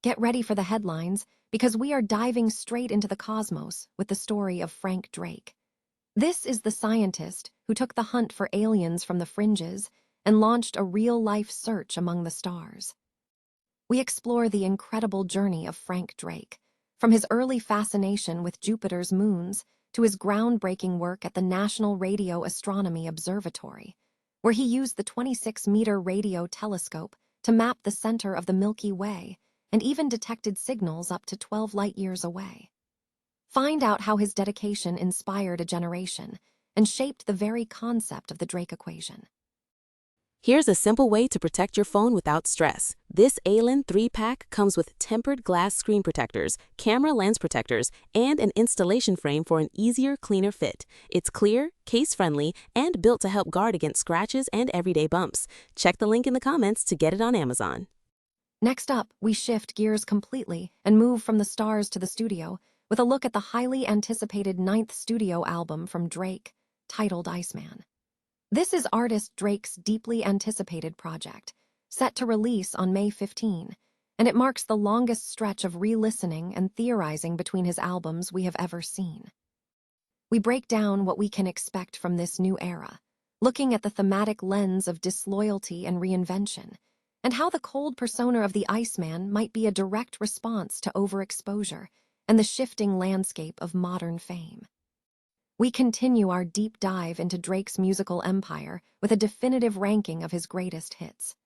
Get ready for the headlines, because we are diving straight into the cosmos with the story of Frank Drake. This is the scientist who took the hunt for aliens from the fringes and launched a real-life search among the stars. We explore the incredible journey of Frank Drake, from his early fascination with Jupiter's moons to his groundbreaking work at the National Radio Astronomy Observatory, where he used the 26-meter radio telescope to map the center of the Milky Way and even detected signals up to 12 light-years away. Find out how his dedication inspired a generation and shaped the very concept of the Drake equation. Here's a simple way to protect your phone without stress. This ALEN 3-pack comes with tempered glass screen protectors, camera lens protectors, and an installation frame for an easier, cleaner fit. It's clear, case-friendly, and built to help guard against scratches and everyday bumps. Check the link in the comments to get it on Amazon. Next up, we shift gears completely and move from the stars to the studio with a look at the highly anticipated 9th studio album from Drake, titled Iceman. This is artist Drake's deeply anticipated project, set to release on May 15, and it marks the longest stretch of re-listening and theorizing between his albums we have ever seen. We break down what we can expect from this new era, looking at the thematic lens of disloyalty and reinvention, and how the cold persona of the Iceman might be a direct response to overexposure and the shifting landscape of modern fame. We continue our deep dive into Drake's musical empire with a definitive ranking of his greatest hits.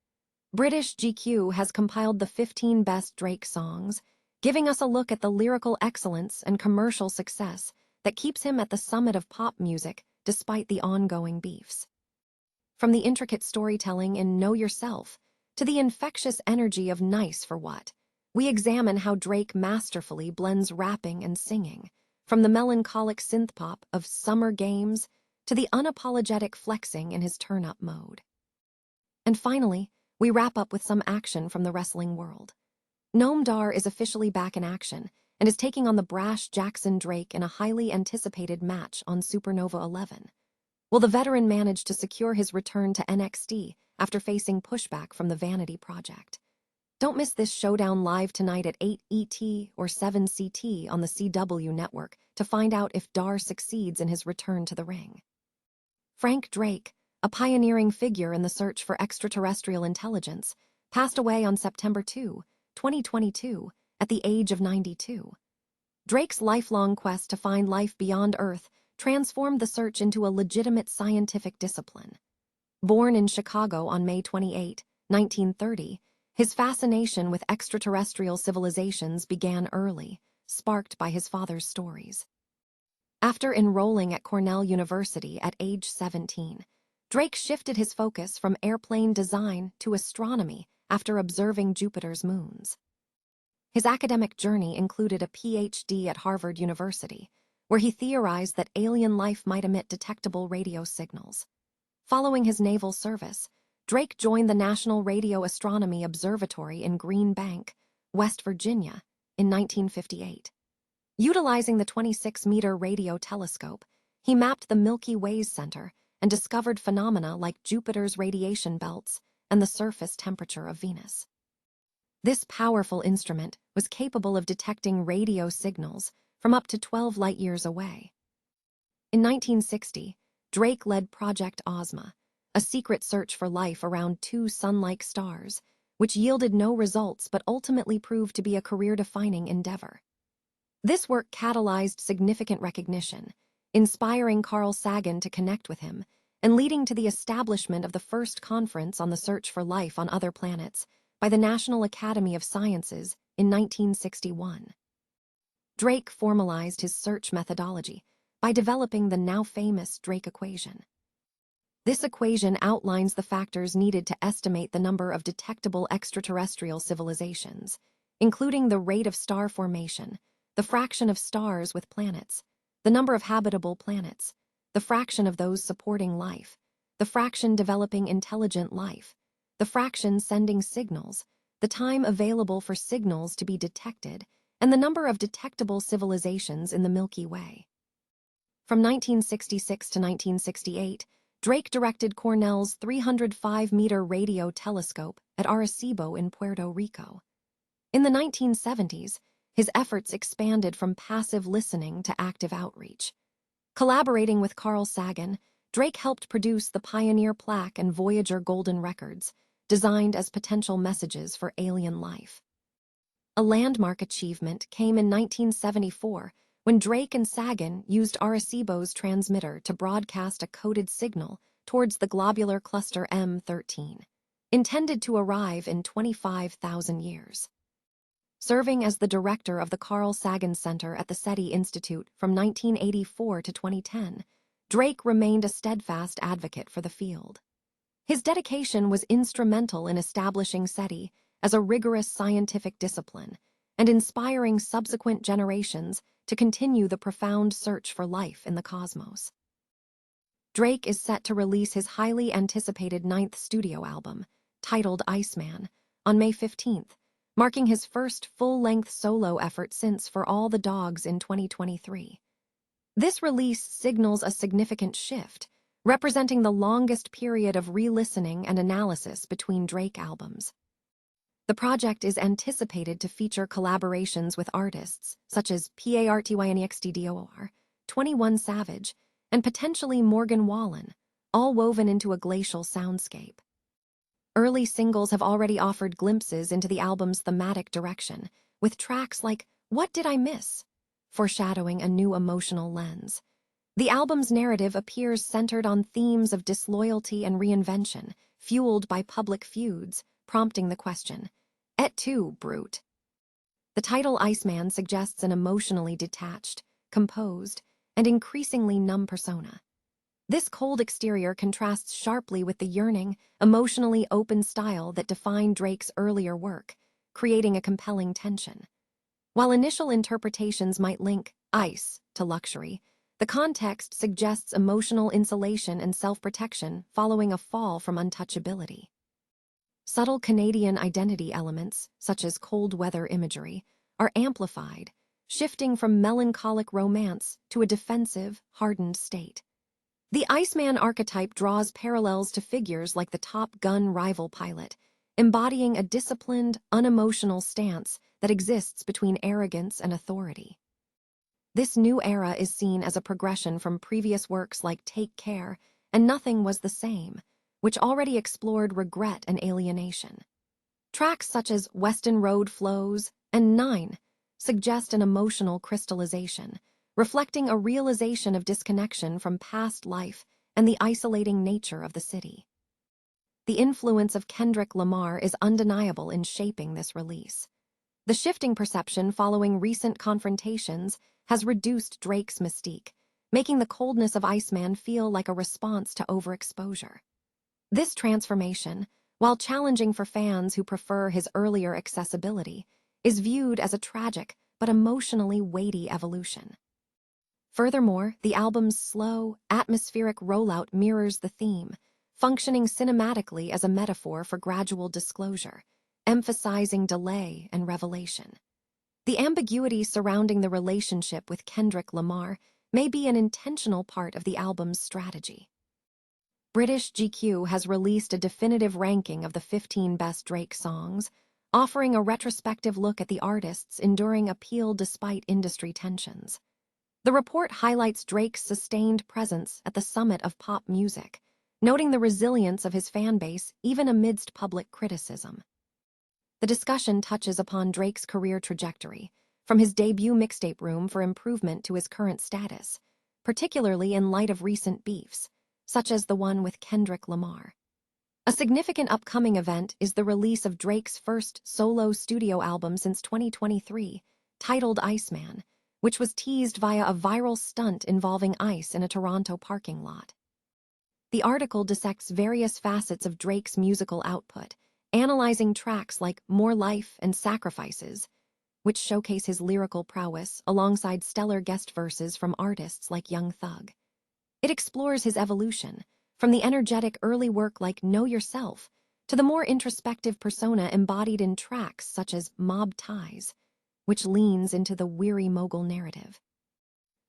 British GQ has compiled the 15 best Drake songs, giving us a look at the lyrical excellence and commercial success that keeps him at the summit of pop music despite the ongoing beefs. From the intricate storytelling in Know Yourself to the infectious energy of Nice for What, we examine how Drake masterfully blends rapping and singing, from the melancholic synthpop of Summer Games to the unapologetic flexing in his turn-up mode. And finally, we wrap up with some action from the wrestling world. Noam Dar is officially back in action and is taking on the brash Jackson Drake in a highly anticipated match on Supernova 11. Will the veteran manage to secure his return to NXT after facing pushback from the Vanity Project? Don't miss this showdown live tonight at 8 ET or 7 CT on the CW network to find out if Dar succeeds in his return to the ring. Frank Drake, a pioneering figure in the search for extraterrestrial intelligence, passed away on September 2, 2022, at the age of 92. Drake's lifelong quest to find life beyond Earth transformed the search into a legitimate scientific discipline. Born in Chicago on May 28, 1930, his fascination with extraterrestrial civilizations began early, sparked by his father's stories. After enrolling at Cornell University at age 17, Drake shifted his focus from airplane design to astronomy after observing Jupiter's moons. His academic journey included a PhD at Harvard University, where he theorized that alien life might emit detectable radio signals. Following his naval service, Drake joined the National Radio Astronomy Observatory in Green Bank, West Virginia, in 1958. Utilizing the 26-meter radio telescope, he mapped the Milky Way's center and discovered phenomena like Jupiter's radiation belts and the surface temperature of Venus. This powerful instrument was capable of detecting radio signals from up to 12 light-years away. In 1960, Drake led Project Ozma, a secret search for life around two sun-like stars, which yielded no results but ultimately proved to be a career-defining endeavor. This work catalyzed significant recognition, inspiring Carl Sagan to connect with him, and leading to the establishment of the first conference on the search for life on other planets by the National Academy of Sciences in 1961. Drake formalized his search methodology by developing the now-famous Drake equation. This equation outlines the factors needed to estimate the number of detectable extraterrestrial civilizations, including the rate of star formation, the fraction of stars with planets, the number of habitable planets, the fraction of those supporting life, the fraction developing intelligent life, the fraction sending signals, the time available for signals to be detected, and the number of detectable civilizations in the Milky Way. From 1966 to 1968, Drake directed Cornell's 305-meter radio telescope at Arecibo in Puerto Rico. In the 1970s, his efforts expanded from passive listening to active outreach. Collaborating with Carl Sagan, Drake helped produce the Pioneer Plaque and Voyager Golden Records, designed as potential messages for alien life. A landmark achievement came in 1974 when Drake and Sagan used Arecibo's transmitter to broadcast a coded signal towards the globular cluster M13, intended to arrive in 25,000 years. Serving as the director of the Carl Sagan Center at the SETI Institute from 1984 to 2010, Drake remained a steadfast advocate for the field. His dedication was instrumental in establishing SETI as a rigorous scientific discipline and inspiring subsequent generations to continue the profound search for life in the cosmos. Drake is set to release his highly anticipated ninth studio album, titled Iceman, on May 15th, marking his first full-length solo effort since For All the Dogs in 2023. This release signals a significant shift, representing the longest period of re-listening and analysis between Drake albums. The project is anticipated to feature collaborations with artists such as PARTYNEXTDOR, 21 Savage, and potentially Morgan Wallen, all woven into a glacial soundscape. Early singles have already offered glimpses into the album's thematic direction, with tracks like What Did I Miss?, foreshadowing a new emotional lens. The album's narrative appears centered on themes of disloyalty and reinvention, fueled by public feuds, prompting the question, Et tu, Brute? The title Iceman suggests an emotionally detached, composed, and increasingly numb persona. This cold exterior contrasts sharply with the yearning, emotionally open style that defined Drake's earlier work, creating a compelling tension. While initial interpretations might link ice to luxury, the context suggests emotional insulation and self-protection following a fall from untouchability. Subtle Canadian identity elements, such as cold weather imagery, are amplified, shifting from melancholic romance to a defensive, hardened state. The Iceman archetype draws parallels to figures like the Top Gun rival pilot, embodying a disciplined, unemotional stance that exists between arrogance and authority. This new era is seen as a progression from previous works like Take Care and Nothing Was the Same, which already explored regret and alienation. Tracks such as Weston Road Flows and 9 suggest an emotional crystallization, reflecting a realization of disconnection from past life and the isolating nature of the city. The influence of Kendrick Lamar is undeniable in shaping this release. The shifting perception following recent confrontations has reduced Drake's mystique, making the coldness of Iceman feel like a response to overexposure. This transformation, while challenging for fans who prefer his earlier accessibility, is viewed as a tragic but emotionally weighty evolution. Furthermore, the album's slow, atmospheric rollout mirrors the theme, functioning cinematically as a metaphor for gradual disclosure, emphasizing delay and revelation. The ambiguity surrounding the relationship with Kendrick Lamar may be an intentional part of the album's strategy. British GQ has released a definitive ranking of the 15 best Drake songs, offering a retrospective look at the artist's enduring appeal despite industry tensions. The report highlights Drake's sustained presence at the summit of pop music, noting the resilience of his fanbase even amidst public criticism. The discussion touches upon Drake's career trajectory, from his debut mixtape Room for Improvement to his current status, particularly in light of recent beefs, such as the one with Kendrick Lamar. A significant upcoming event is the release of Drake's first solo studio album since 2023, titled Iceman, which was teased via a viral stunt involving ice in a Toronto parking lot. The article dissects various facets of Drake's musical output, analyzing tracks like More Life and Sacrifices, which showcase his lyrical prowess alongside stellar guest verses from artists like Young Thug. It explores his evolution, from the energetic early work like Know Yourself to the more introspective persona embodied in tracks such as Mob Ties, which leans into the weary mogul narrative.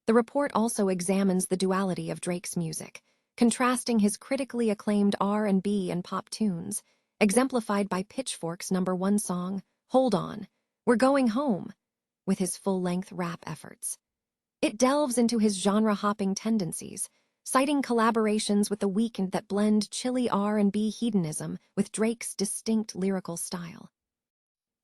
The report also examines the duality of Drake's music, contrasting his critically acclaimed R&B and pop tunes, exemplified by Pitchfork's #1 song, Hold On, We're Going Home, with his full-length rap efforts. It delves into his genre-hopping tendencies, citing collaborations with The Weeknd that blend chilly R&B hedonism with Drake's distinct lyrical style.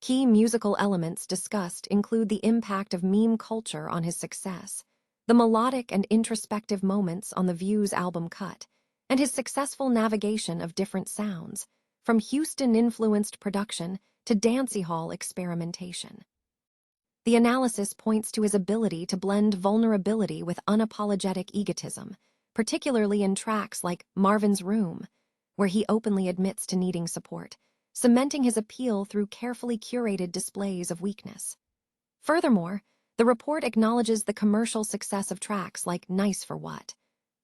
Key musical elements discussed include the impact of meme culture on his success, the melodic and introspective moments on The View's album Cut, and his successful navigation of different sounds, from Houston-influenced production to dancehall experimentation. The analysis points to his ability to blend vulnerability with unapologetic egotism, particularly in tracks like Marvin's Room, where he openly admits to needing support, cementing his appeal through carefully curated displays of weakness. Furthermore, the report acknowledges the commercial success of tracks like Nice for What,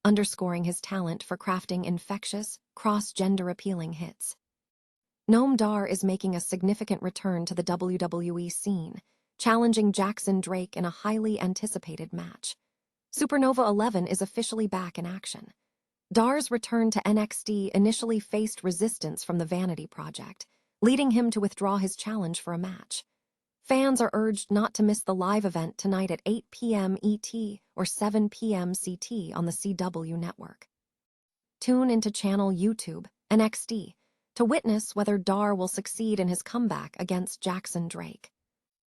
underscoring his talent for crafting infectious, cross-gender appealing hits. Noam Dar is making a significant return to the WWE scene, challenging Jackson Drake in a highly anticipated match. Supernova 11 is officially back in action. Dar's return to NXT initially faced resistance from the Vanity Project, leading him to withdraw his challenge for a match. Fans are urged not to miss the live event tonight at 8 p.m. ET or 7 p.m. CT on the CW network. Tune into channel YouTube, NXT, to witness whether Dar will succeed in his comeback against Jackson Drake.